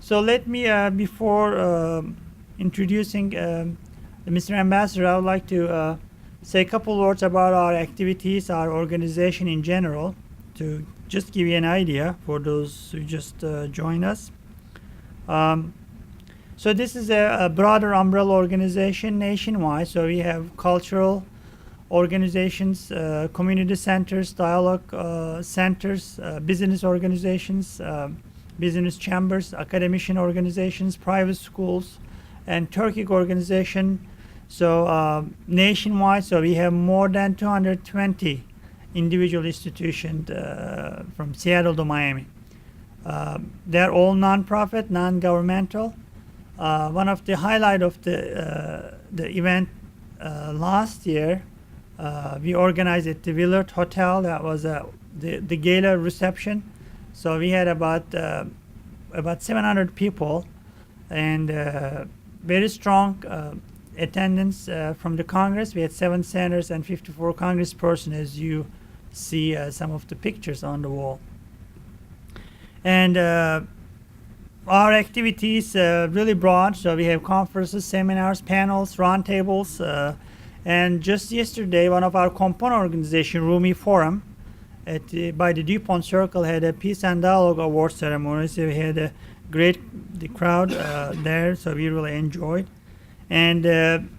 So let me, before introducing Mr. Ambassador, I would like to say a couple words about our activities, our organization in general, to just give you an idea for those who just joined us. So this is a broader umbrella organization nationwide. So we have cultural organizations, community centers, dialogue centers, business organizations, business chambers, academician organizations, private schools, and Turkic organization. So nationwide, so we have more than 220 individual institutions from Seattle to Miami. They're all non-profit, non-governmental. One of the highlight of the event last year, we organized at the Willard Hotel. That was the gala reception. So we had about 700 people, and very strong attendance from the Congress. We had 7 senators and 54 congresspersons, as you see some of the pictures on the wall. And our activities really broad. So we have conferences, seminars, panels, roundtables, and just yesterday, one of our component organization, Rumi Forum, by the DuPont Circle, had a Peace and Dialogue Award ceremony. So we had a great crowd there, so we really enjoyed. And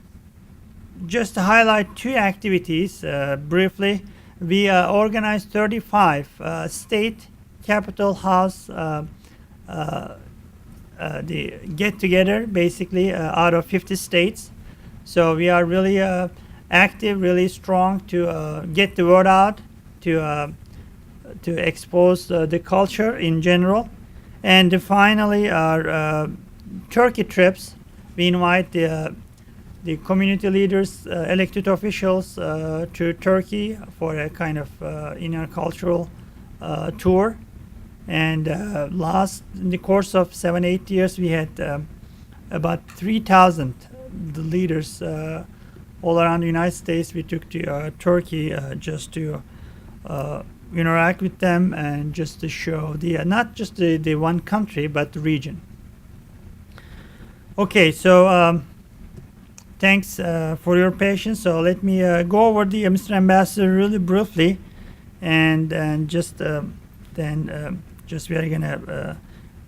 just to highlight 2 activities briefly, we organized 35 state capitol house the get-together, basically out of 50 states. So we are really active, really strong to get the word out, to expose the culture in general. And finally, our Turkey trips. We invite the community leaders, elected officials to Turkey for a kind of intercultural tour. And in the course of 7-8 years, we had about 3,000 the leaders all around the United States. We took to Turkey just to interact with them and just to show not just the one country, but the region. Okay, so thanks for your patience. So let me go over the Mr. Ambassador really briefly, and just then just we are gonna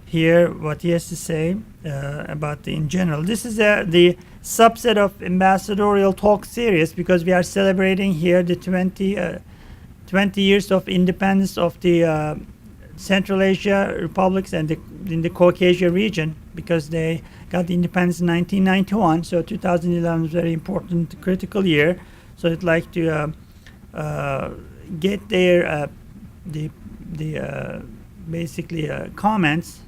hear what he has to say about in general. This is the subset of ambassadorial talk series, because we are celebrating here the 20 years of independence of the Central Asia republics and in the Caucasus region, because they got the independence in 1991. So 2011 is a very important, critical year. So I'd like to get their basically comments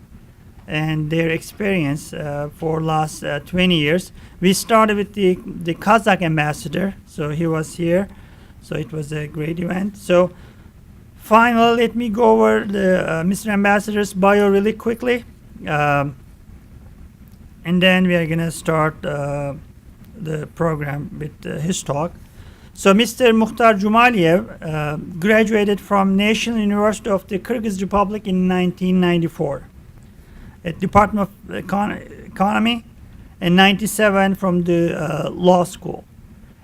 and their experience for last 20 years. We started with the Kazakh ambassador, so he was here. So it was a great event. So finally, let me go over the Mr. Ambassador's bio really quickly. And then we are going to start the program with his talk. So Mr. Muktar Djumaliev graduated from National University of the Kyrgyz Republic in 1994 at Department of Economy, and 97 from the law school.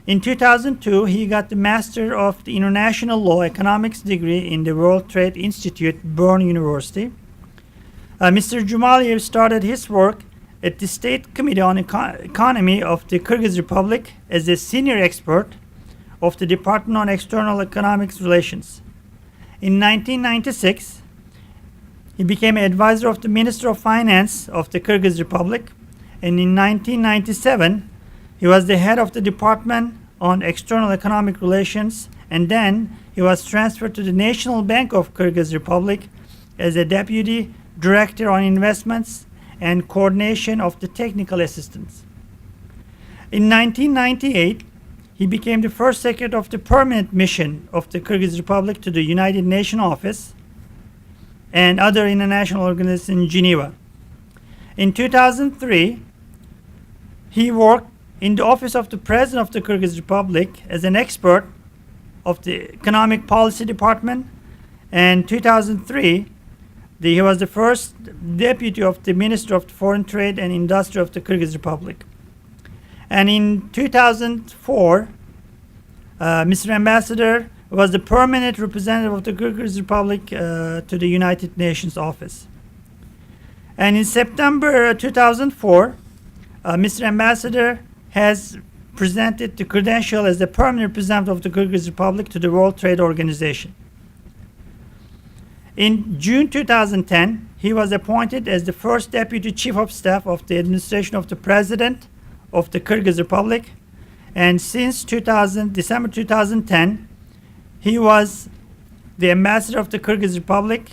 In 2002, he got the Master of the International Law Economics degree in the World Trade Institute, Bern University. Mr. Djumaliev started his work at the State Committee on Economy of the Kyrgyz Republic as a senior expert of the Department on External Economics Relations. In 1996, he became an advisor of the Minister of Finance of the Kyrgyz Republic, and in 1997, he was the head of the Department on External Economic Relations, and then he was transferred to the National Bank of Kyrgyz Republic as a Deputy Director on Investments and Coordination of the Technical Assistance. In 1998, he became the first secretary of the permanent mission of the Kyrgyz Republic to the United Nations Office and other international organizations in Geneva. In 2003, he worked in the office of the President of the Kyrgyz Republic as an expert of the Economic Policy Department. And 2003, He was the first deputy of the Minister of Foreign Trade and Industry of the Kyrgyz Republic. And in 2004, Mr. Ambassador was the permanent representative of the Kyrgyz Republic to the United Nations office. And in September 2004, Mr. Ambassador has presented the credential as the permanent representative of the Kyrgyz Republic to the World Trade Organization. In June 2010, he was appointed as the first Deputy Chief of Staff of the Administration of the President of the Kyrgyz Republic. And since December 2010, he was the ambassador of the Kyrgyz Republic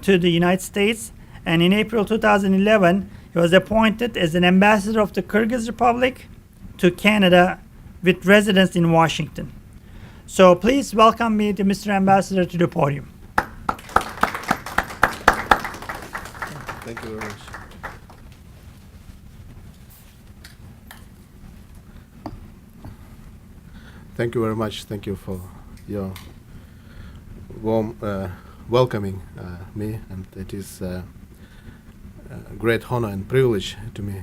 to the United States. And in April 2011, he was appointed as an ambassador of the Kyrgyz Republic to Canada with residence in Washington. So please welcome me to Mr. Ambassador to the podium. Thank you very much. Thank you very much. Thank you for your warm welcoming me, and it is a great honor and privilege to me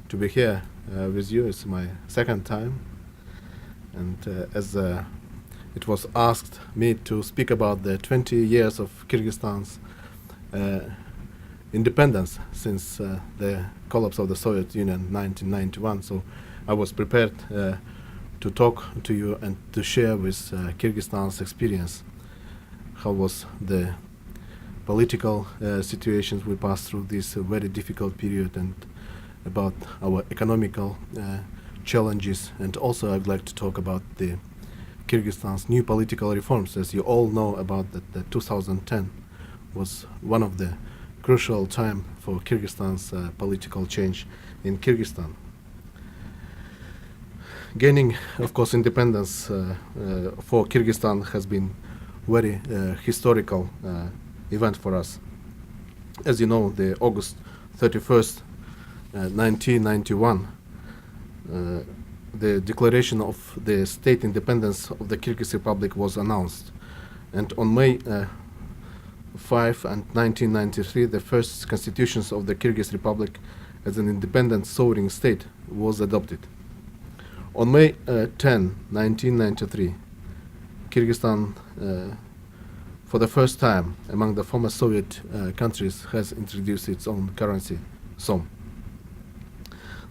to be here with you. It's my second time, and as it was asked me to speak about the 20 years of Kyrgyzstan's independence since the collapse of the Soviet Union in 1991, so I was prepared to talk to you and to share with Kyrgyzstan's experience. How was the political situations we passed through this very difficult period, and about our economical challenges. And also I'd like to talk about the Kyrgyzstan's new political reforms. As you all know about that, 2010 was one of the crucial time for Kyrgyzstan's political change in Kyrgyzstan. Gaining, of course, independence for Kyrgyzstan has been very historical event for us. As you know, the August 31st, 1991, the declaration of the state independence of the Kyrgyz Republic was announced. And on May 5 and 1993, the first constitutions of the Kyrgyz Republic as an independent sovereign state was adopted. On May 10, 1993, Kyrgyzstan, for the first time among the former Soviet countries, has introduced its own currency, SOM.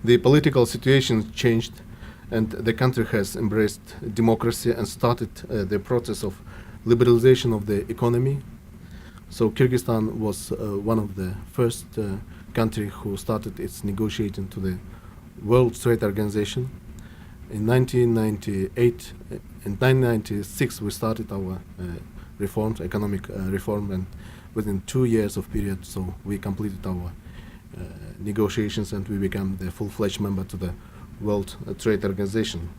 The political situation changed, and the country has embraced democracy and started the process of liberalization of the economy. So Kyrgyzstan was one of the first country who started its negotiating to the World Trade Organization. In 1998 and 1996, we started our reforms, economic reform, and within 2 years of period, so we completed our negotiations and we became the full-fledged member to the World Trade Organization.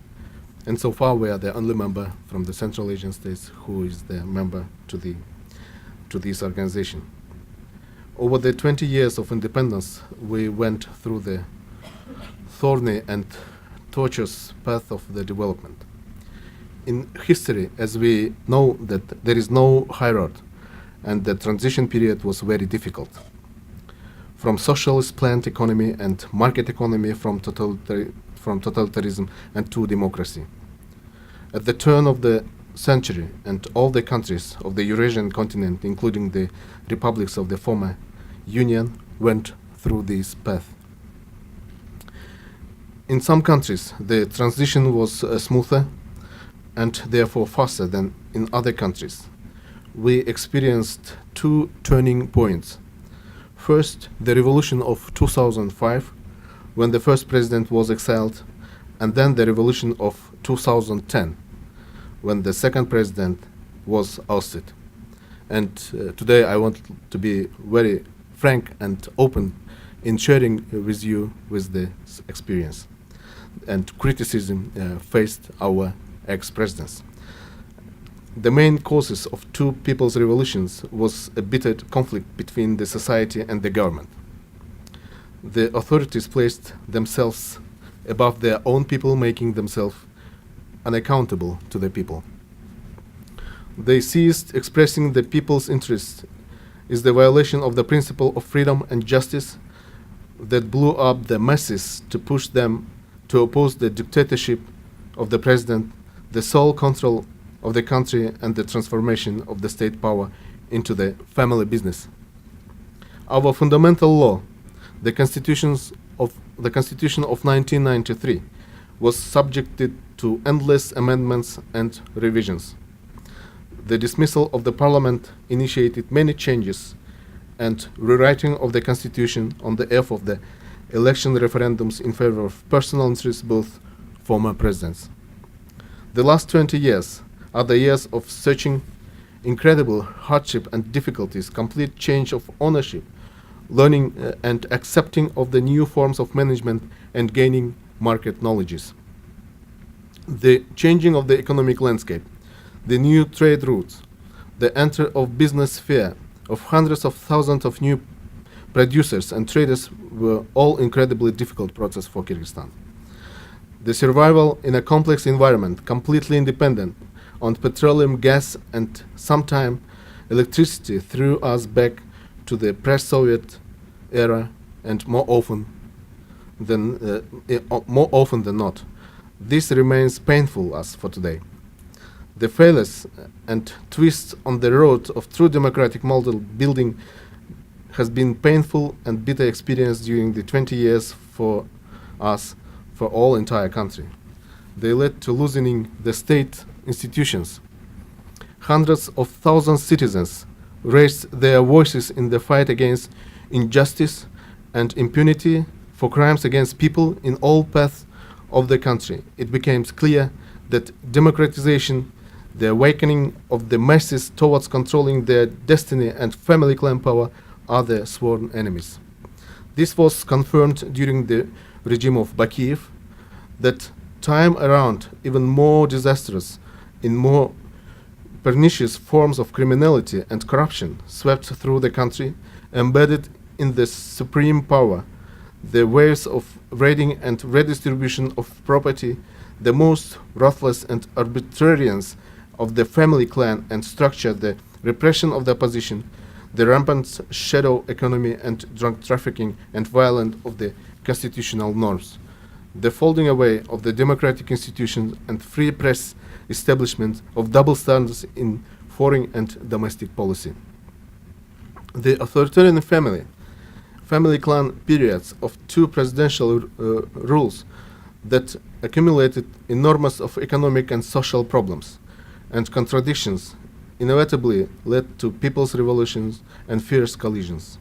And so far, we are the only member from the Central Asian states who is the member to this organization. Over the 20 years of independence, we went through the thorny and tortuous path of the development. In history, as we know, that there is no high road, and the transition period was very difficult. From socialist planned economy and market economy, from totalitarianism and to democracy. At the turn of the century, and all the countries of the Eurasian continent, including the republics of the former Union, went through this path. In some countries, the transition was smoother and therefore faster than in other countries. We experienced two turning points. First, the revolution of 2005, when the first president was exiled, and then the revolution of 2010, when the second president was ousted. And today I want to be very frank and open in sharing with you with this experience and criticism faced our ex-presidents. The main causes of two people's revolutions was a bitter conflict between the society and the government. The authorities placed themselves above their own people, making themselves unaccountable to the people. They ceased expressing the people's interests is the violation of the principle of freedom and justice that blew up the masses to push them to oppose the dictatorship of the president, the sole control of the country, and the transformation of the state power into the family business. Our fundamental law, the Constitution of 1993, was subjected to endless amendments and revisions. The dismissal of the parliament initiated many changes and rewriting of the constitution on the eve of the election referendums in favor of personal interests both former presidents. The last 20 years are the years of searching, incredible hardship and difficulties, complete change of ownership, learning and accepting of the new forms of management, and gaining market knowledges. The changing of the economic landscape, the new trade routes, the entry of business sphere of hundreds of thousands of new producers and traders were all incredibly difficult process for Kyrgyzstan. The survival in a complex environment, completely independent on petroleum, gas, and sometime electricity, threw us back to the pre-Soviet era, and more often than not, this remains painful as for today. The failures and twists on the road of true democratic model building has been painful and bitter experience during the 20 years for us, for all entire country. They led to loosening the state institutions. Hundreds of thousands of citizens raised their voices in the fight against injustice and impunity for crimes against people in all paths of the country. It became clear that democratization, the awakening of the masses towards controlling their destiny, and family clan power are the sworn enemies. This was confirmed during the regime of Bakiev, that time around even more disastrous, in more pernicious forms of criminality and corruption swept through the country, embedded in the supreme power, the waves of raiding and redistribution of property, the most ruthless and arbitrarians of the family clan and structure, the repression of the opposition, the rampant shadow economy and drug trafficking and violence of the constitutional norms, the folding away of the democratic institutions and free press establishment of double standards in foreign and domestic policy. The authoritarian family clan periods of two presidential rules that accumulated enormous of economic and social problems and contradictions inevitably led to people's revolutions and fierce collisions.